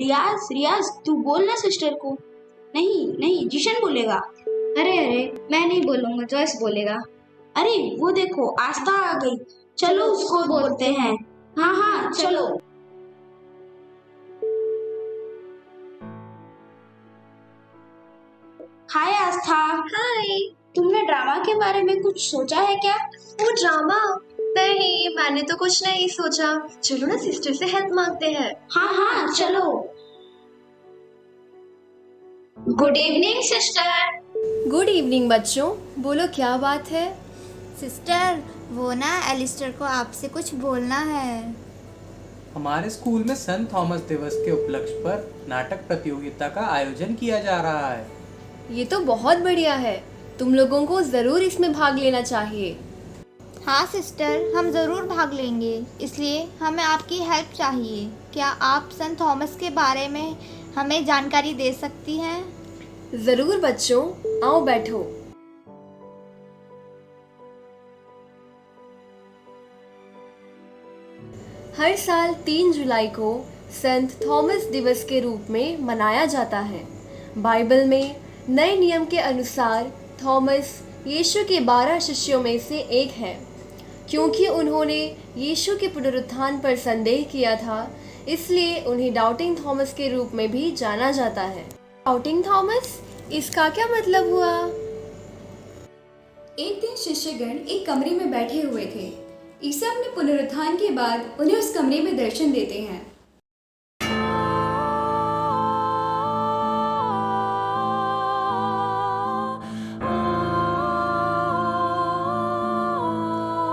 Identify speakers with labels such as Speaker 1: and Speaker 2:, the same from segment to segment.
Speaker 1: रियाज रियाज तू बोल ना सिस्टर को। नहीं नहीं, जिशन बोलेगा।
Speaker 2: अरे अरे, मैं नहीं बोलूंगा, जॉयस बोलेगा।
Speaker 1: अरे वो देखो आस्था आ गई, चलो उसको बोलते हैं। हाँ हाँ चलो। हाय आस्था।
Speaker 2: हाय।
Speaker 1: तुमने ड्रामा के बारे में कुछ सोचा है क्या?
Speaker 2: वो ड्रामा? नहीं, मैंने तो कुछ नहीं सोचा। चलो ना सिस्टर से हेल्प मांगते हैं।
Speaker 1: हाँ हाँ चलो। Good evening sister.
Speaker 3: Good evening बच्चों, बोलो क्या बात है?
Speaker 4: सिस्टर, वो ना एलिस्टर को आपसे कुछ बोलना है।
Speaker 5: हमारे स्कूल में संत थॉमस दिवस के उपलक्ष्य पर नाटक प्रतियोगिता का आयोजन किया जा रहा है।
Speaker 3: ये तो बहुत बढ़िया है, तुम लोगों को ज़रूर इसमें भाग लेना चाहिए।
Speaker 4: हाँ सिस्टर, हम ज़रूर भाग लेंगे, इसलिए हमें आपकी हेल्प चाहिए। क्या आप संत थॉमस के बारे में हमें जानकारी दे सकती हैं?
Speaker 3: ज़रूर बच्चों, आओ बैठो। हर साल 3 जुलाई को संत थॉमस दिवस के रूप में मनाया जाता है। बाइबल में नए नियम के अनुसार थॉमस यीशु के 12 शिष्यों में से एक है। क्योंकि उन्होंने यीशु के पुनरुत्थान पर संदेह किया था, इसलिए उन्हें डाउटिंग थॉमस के रूप में भी जाना जाता है। डाउटिंग थॉमस, इसका क्या मतलब हुआ?
Speaker 6: एक दिन शिष्यगण एक कमरे में बैठे हुए थे। ईसा अपने पुनरुत्थान के बाद उन्हें उस कमरे में दर्शन देते हैं।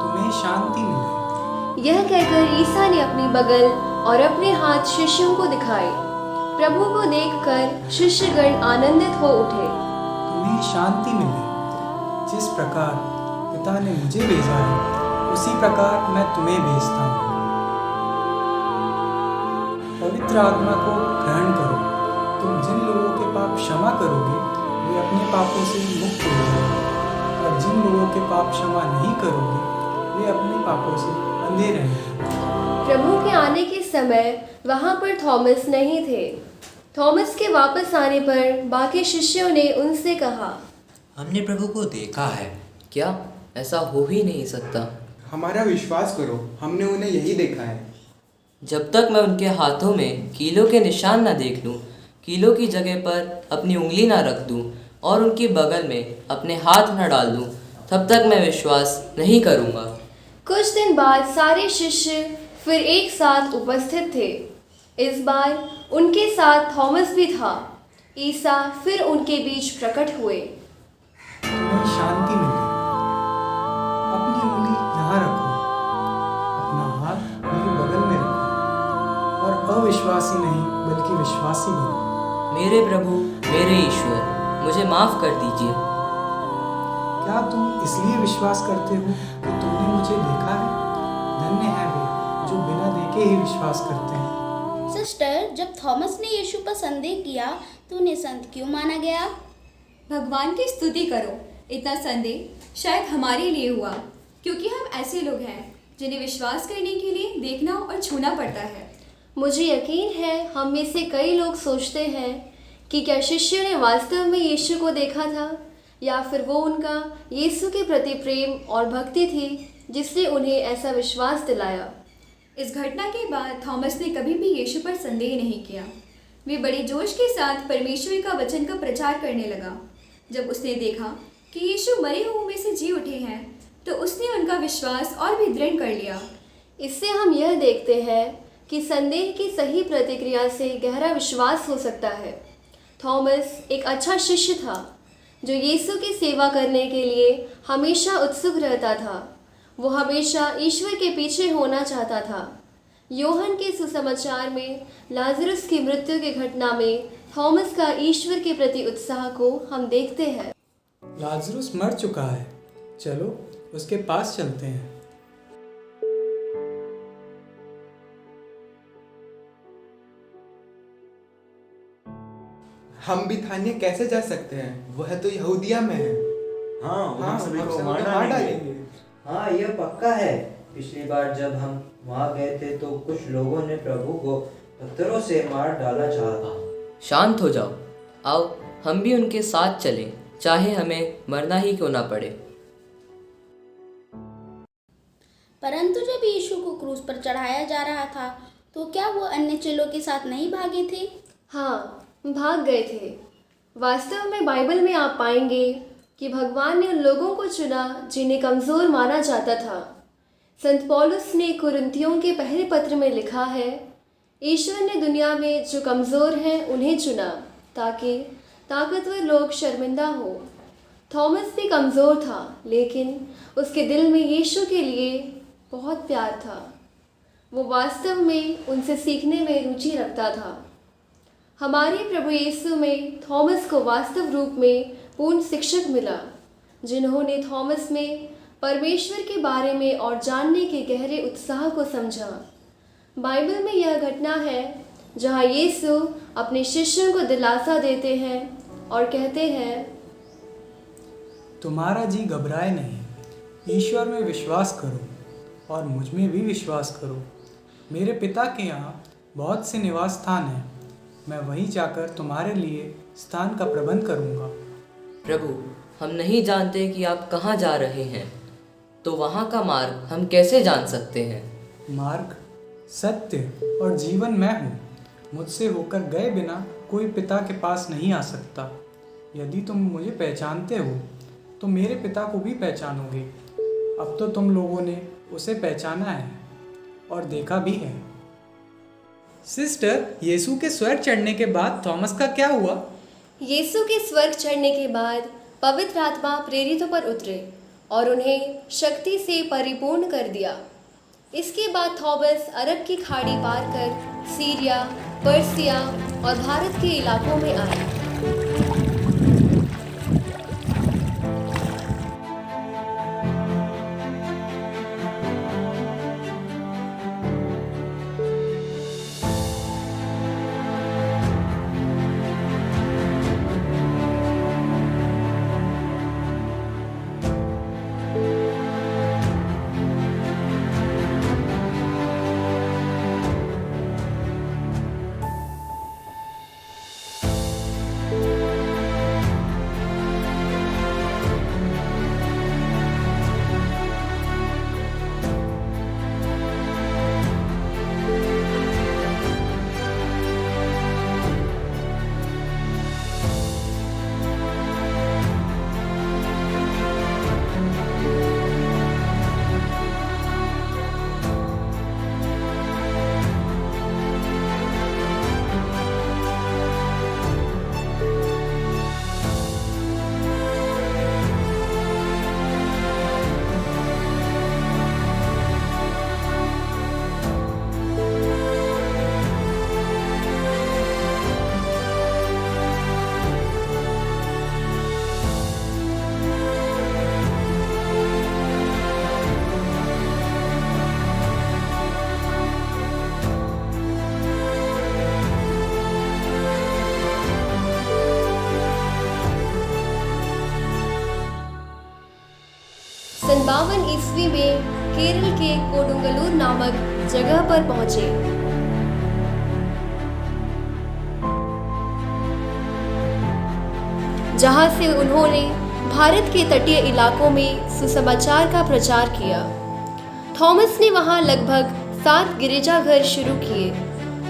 Speaker 5: तुम्हें शांति मिले।
Speaker 3: यह कहकर ईसा ने अपनी बगल और अपने हाथ शिष्यों को दिखाए। प्रभु को देखकर शिष्यगण आनंदित हो उठे।
Speaker 5: तुम्हें शांति मिले। जिस प्रकार पिता ने मुझे भेजा है, उसी प्रकार मैं तुम्हें भेजता हूँ। पवित्र आत्मा को ग्रहण करो। तुम जिन लोगों के पाप क्षमा करोगे, वे अपने पापों से मुक्त हो जाएंगे, और जिन लोगों के पाप क्षमा नहीं करोगे, वे अपने पापों से अंधे रहेंगे।
Speaker 3: प्रभु के आने के समय वहां पर थॉमस नहीं थे। थॉमस के वापस आने पर बाकी शिष्यों ने उनसे कहा,
Speaker 7: हमने प्रभु को देखा है। क्या ऐसा हो ही नहीं सकता?
Speaker 8: हमारा विश्वास करो, हमने उन्हें यही देखा है।
Speaker 7: जब तक मैं उनके हाथों में कीलों के निशान न देख लूं, कीलों की जगह पर अपनी उंगली न रख दूं और उनकी बगल में अपने हाथ न डाल दूं, तब तक मैं विश्वास नहीं करूंगा।
Speaker 3: कुछ दिन बाद सारे शिष्य फिर एक साथ उपस्थित थे। इस बार उनके साथ थॉमस भी था। ईसा फिर उनके बीच प्रकट हुए।
Speaker 5: तुम्हें शांति मिले। अपनी उंगली यहाँ रखो, अपना हाथ मेरे बगल में रखो, और अविश्वासी नहीं बल्कि विश्वासी बनो।
Speaker 7: मेरे प्रभु, मेरे ईश्वर, मुझे माफ़ कर दीजिए।
Speaker 5: क्या तुम इसलिए विश्वास करते हो कि तुमने मुझे देखा है? धन्य है वे जो बिना देखे ही विश्वास करते हैं।
Speaker 1: सिस्टर, जब थॉमस ने यीशु पर संदेह किया तो उन्हें संत क्यों माना गया?
Speaker 6: भगवान की स्तुति करो, इतना संदेह शायद हमारे लिए हुआ, क्योंकि हम ऐसे लोग हैं जिन्हें विश्वास करने के लिए देखना और छूना पड़ता है।
Speaker 3: मुझे यकीन है हम में से कई लोग सोचते हैं कि क्या शिष्यों ने वास्तव में यीशु को देखा था, या फिर वो उनका यीशु के प्रति प्रेम और भक्ति थी जिसने उन्हें ऐसा विश्वास दिलाया।
Speaker 6: इस घटना के बाद थॉमस ने कभी भी यीशु पर संदेह नहीं किया। वे बड़े जोश के साथ परमेश्वर का वचन का प्रचार करने लगा। जब उसने देखा कि यीशु मरे हुओं में से जी उठे हैं, तो उसने उनका विश्वास और भी दृढ़ कर लिया।
Speaker 3: इससे हम यह देखते हैं कि संदेह की सही प्रतिक्रिया से गहरा विश्वास हो सकता है। थॉमस एक अच्छा शिष्य था जो यीशु की सेवा करने के लिए हमेशा उत्सुक रहता था। वो हमेशा ईश्वर के पीछे होना चाहता था। यूहन्ना के सुसमाचार में लाजरस की मृत्यु की घटना में थॉमस का ईश्वर के प्रति उत्साह को हम देखते हैं।
Speaker 5: लाजरुस मर चुका है, चलो उसके पास चलते हैं।
Speaker 8: हम बिथानिया कैसे जा सकते हैं? वह तो यहूदिया में है।
Speaker 9: हाँ, वहाँ सभी
Speaker 8: हम
Speaker 9: को
Speaker 8: सब
Speaker 9: मार
Speaker 8: मार
Speaker 9: डालेंगे।
Speaker 8: डालेंगे।
Speaker 9: हाँ, यह पक्का है। पिछली बार जब हम वहाँ गए थे तो कुछ लोगों ने प्रभु को पत्थरों से मार डाला चाहता।
Speaker 7: शांत हो जाओ। आओ हम भी उनके साथ चलें, चाहे हमें मरना ही क्यों ना पड़े।
Speaker 1: परंतु जब यीशु को क्रूस पर चढ़ाया जा रहा था तो क्या वो अन्य चेलों के साथ नहीं भागे थे?
Speaker 3: हाँ, भाग गए थे। वास्तव में बाइबल में आप पाएंगे कि भगवान ने उन लोगों को चुना जिन्हें कमज़ोर माना जाता था। संत पौलुस ने कुरिन्थियों के पहले पत्र में लिखा है, ईश्वर ने दुनिया में जो कमज़ोर हैं उन्हें चुना ताकि ताकतवर लोग शर्मिंदा हो। थॉमस भी कमज़ोर था, लेकिन उसके दिल में यीशु के लिए बहुत प्यार था। वो वास्तव में उनसे सीखने में रुचि रखता था। हमारे प्रभु यीशु में थॉमस को वास्तव रूप में पूर्ण शिक्षक मिला, जिन्होंने थॉमस में परमेश्वर के बारे में और जानने के गहरे उत्साह को समझा। बाइबल में यह घटना है जहाँ यीशु अपने शिष्यों को दिलासा देते हैं और कहते हैं,
Speaker 5: तुम्हारा जी घबराए नहीं, ईश्वर में विश्वास करो और मुझ में भी विश्वास करो। मेरे पिता के यहाँ बहुत से निवास स्थान हैं, मैं वहीं जाकर तुम्हारे लिए स्थान का प्रबंध करूँगा।
Speaker 7: प्रभु, हम नहीं जानते कि आप कहाँ जा रहे हैं, तो वहाँ का मार्ग हम कैसे जान सकते हैं?
Speaker 5: मार्ग, सत्य और जीवन मैं हूँ। मुझसे होकर गए बिना कोई पिता के पास नहीं आ सकता। यदि तुम मुझे पहचानते हो तो मेरे पिता को भी पहचानोगे। अब तो तुम लोगों ने उसे पहचाना है और देखा भी है। सिस्टर, यीशु के स्वर्ग चढ़ने के बाद थॉमस का क्या हुआ?
Speaker 3: यीशु के स्वर्ग चढ़ने के बाद पवित्र आत्मा प्रेरितों पर उतरे और उन्हें शक्ति से परिपूर्ण कर दिया। इसके बाद थॉमस अरब की खाड़ी पार कर सीरिया, पर्सिया और भारत के इलाकों में आए। सन 52 ईस्वी में केरल के कोडुंगलूर नामक जगह पर पहुंचे। जहां से उन्होंने भारत के तटीय इलाकों में सुसमाचार का प्रचार किया। थॉमस ने वहां लगभग 7 गिरजाघर शुरू किए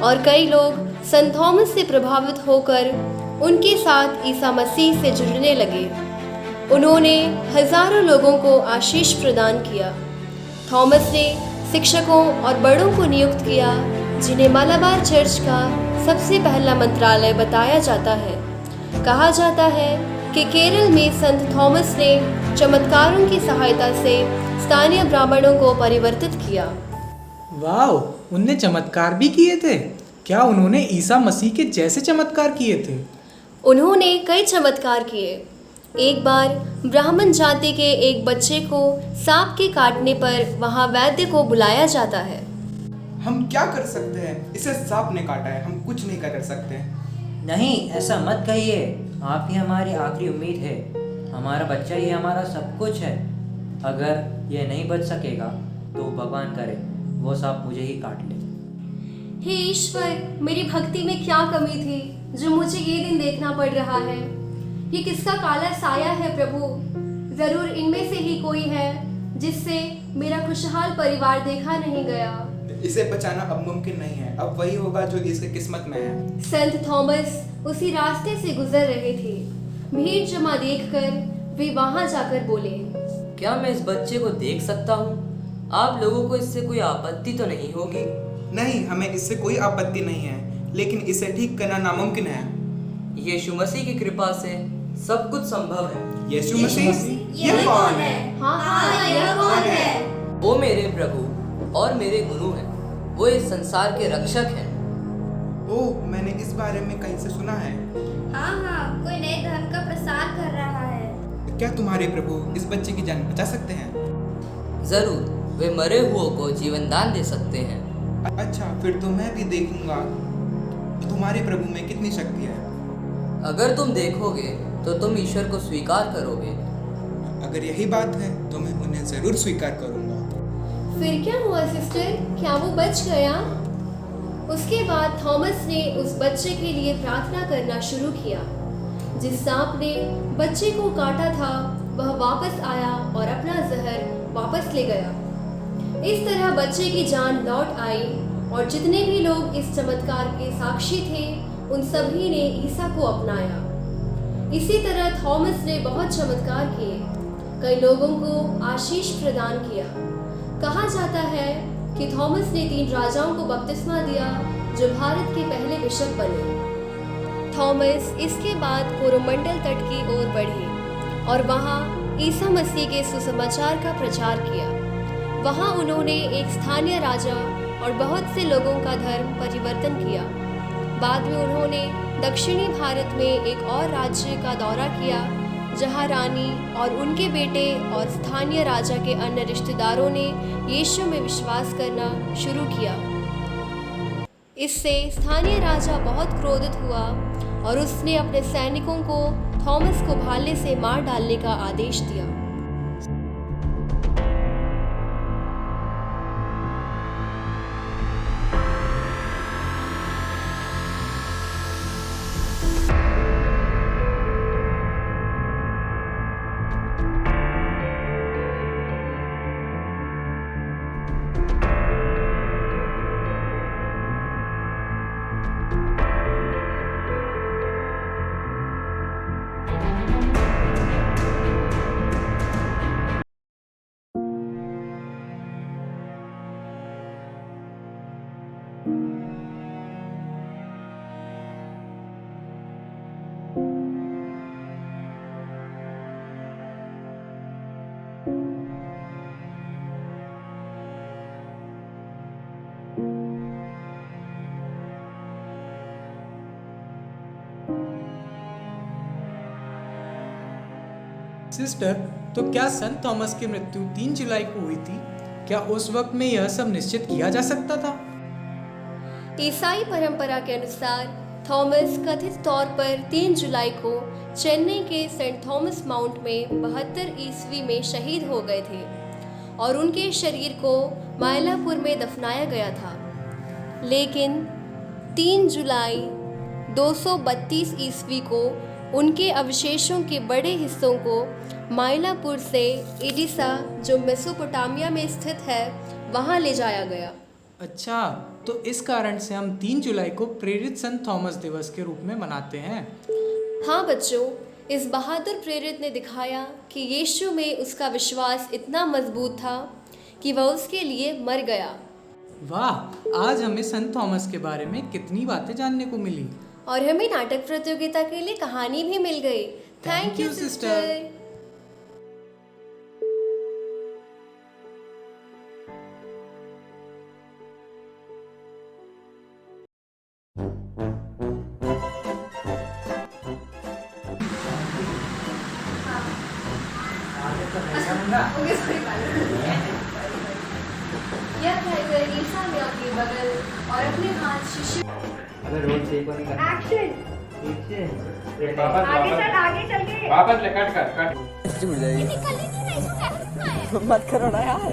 Speaker 3: और कई लोग संत थॉमस से प्रभावित होकर उनके साथ ईसा मसीह से जुड़ने लगे। उन्होंने हजारों लोगों को आशीष प्रदान किया। थॉमस ने शिक्षकों और बड़ों को नियुक्त किया, जिन्हें मलाबार चर्च का सबसे पहला मंत्रालय बताया जाता है। कहा जाता है कि केरल में संत थॉमस ने चमत्कारों की सहायता से स्थानीय ब्राह्मणों को परिवर्तित किया।
Speaker 5: वाह, उनने चमत्कार भी किए थे? क्या उन्होंने ईसा मसीह के जैसे चमत्कार किए थे?
Speaker 3: उन्होंने कई चमत्कार किए। एक बार ब्राह्मण जाति के एक बच्चे को सांप के काटने पर वहां वैद्य को बुलाया जाता है।
Speaker 8: हम क्या कर सकते हैं? इसे सांप ने काटा है, हम कुछ नहीं कर सकते।
Speaker 10: नहीं, ऐसा मत कहिए। आप ही हमारी आखिरी उम्मीद है। हमारा बच्चा ही हमारा सब कुछ है। अगर यह नहीं बच सकेगा तो भगवान करे वो सांप मुझे ही काट ले।
Speaker 3: हे ईश्वर, मेरी भक्ति में क्या कमी थी जो मुझे ये दिन देखना पड़ रहा है। ये किसका काला साया है प्रभु? जरूर इनमें से ही कोई है जिससे मेरा खुशहाल परिवार देखा नहीं गया।
Speaker 8: इसे बचाना अब मुमकिन नहीं है, अब वही होगा जो इसके किस्मत में है।
Speaker 3: संत थॉमस उसी रास्ते से गुजर रहे थे। भीड़ जमा देखकर वे वहां जाकर बोले,
Speaker 7: क्या मैं इस बच्चे को देख सकता हूँ? आप लोगों को इससे कोई आपत्ति तो नहीं होगी?
Speaker 8: नहीं, हमें इससे कोई आपत्ति नहीं है, लेकिन इसे ठीक करना नामुमकिन है।
Speaker 7: यीशु मसीह की कृपा से सब कुछ संभव है।
Speaker 8: यीशु मसीह? यह कौन है?
Speaker 3: हाँ, यह कौन है?
Speaker 7: वो मेरे प्रभु और मेरे गुरु हैं। वो इस संसार के रक्षक हैं।
Speaker 8: ओह, मैंने इस बारे में कहीं से सुना है।
Speaker 4: हाँ, कोई नए धर्म का प्रसार कर रहा है।
Speaker 8: क्या तुम्हारे प्रभु इस बच्चे की जान बचा सकते हैं?
Speaker 7: जरूर, वे मरे हुओं को जीवन दान दे सकते हैं।
Speaker 8: अच्छा, फिर तो मैं भी देखूंगा तुम्हारे प्रभु में कितनी शक्ति है।
Speaker 7: अगर तुम देखोगे तो तुम ईश्वर को स्वीकार करोगे।
Speaker 8: अगर यही बात है तो मैं उन्हें जरूर स्वीकार करूंगा।
Speaker 3: फिर क्या हुआ सिस्टर? क्या वो बच गया? उसके बाद थॉमस ने उस बच्चे के लिए प्रार्थना करना शुरू किया। जिस सांप ने बच्चे को काटा था वह वापस आया और अपना जहर वापस ले गया। इस तरह बच्चे की जान लौट आई और जितने भी लोग इस चमत्कार के साक्षी थे उन सभी ने ईसा को अपनाया। इसी तरह थॉमस ने बहुत चमत्कार किए, कई लोगों को आशीष प्रदान किया। कहा जाता है कि थॉमस ने 3 राजाओं को बपतिस्मा दिया जो भारत के पहले बिशप बने। थॉमस इसके बाद कोरोमंडल तट की ओर बढ़े और वहाँ ईसा मसीह के सुसमाचार का प्रचार किया। वहाँ उन्होंने एक स्थानीय राजा और बहुत से लोगों का धर्म परिवर्तन किया। बाद में उन्होंने दक्षिणी भारत में एक और राज्य का दौरा किया जहाँ रानी और उनके बेटे और स्थानीय राजा के अन्य रिश्तेदारों ने यीशु में विश्वास करना शुरू किया। इससे स्थानीय राजा बहुत क्रोधित हुआ और उसने अपने सैनिकों को थॉमस को भाले से मार डालने का आदेश दिया।
Speaker 5: सिस्टर, तो क्या संत थॉमस की मृत्यु 3 जुलाई को हुई थी? क्या उस वक्त में यह सब निश्चित किया जा सकता था?
Speaker 3: ईसाई परंपरा के अनुसार थॉमस कथित तौर पर 3 जुलाई को चेन्नई के सेंट थॉमस माउंट में 72 ईस्वी में शहीद हो गए थे और उनके शरीर को मायलापुर में दफनाया गया था। लेकिन 3 जुलाई 232 ईस्वी को उनके अवशेषों के बड़े हिस्सों को मायलापुर से इडिसा, जो मेसोपोटामिया में स्थित है, वहां ले जाया गया।
Speaker 5: अच्छा, तो इस कारण से हम 3 जुलाई को प्रेरित संत थॉमस दिवस के रूप में मनाते हैं।
Speaker 3: हाँ बच्चों, इस बहादुर प्रेरित ने दिखाया कि यीशु में उसका विश्वास इतना मजबूत था कि वह उसके लिए मर गया।
Speaker 5: वाह, आज हमें संत थॉमस के बारे में कितनी बातें जानने को मिली।
Speaker 3: और हमें नाटक प्रतियोगिता के लिए कहानी भी मिल गई। Thank you sister. यह कहकर ईसा ने अपनी बगल और अपने हाथ शिष्य
Speaker 10: अबे रोड से एक बार निकाल।
Speaker 11: एक्शन।
Speaker 10: पीछे
Speaker 11: आगे चल के
Speaker 8: वापस ले, कट कर।
Speaker 10: मत करो ना यार।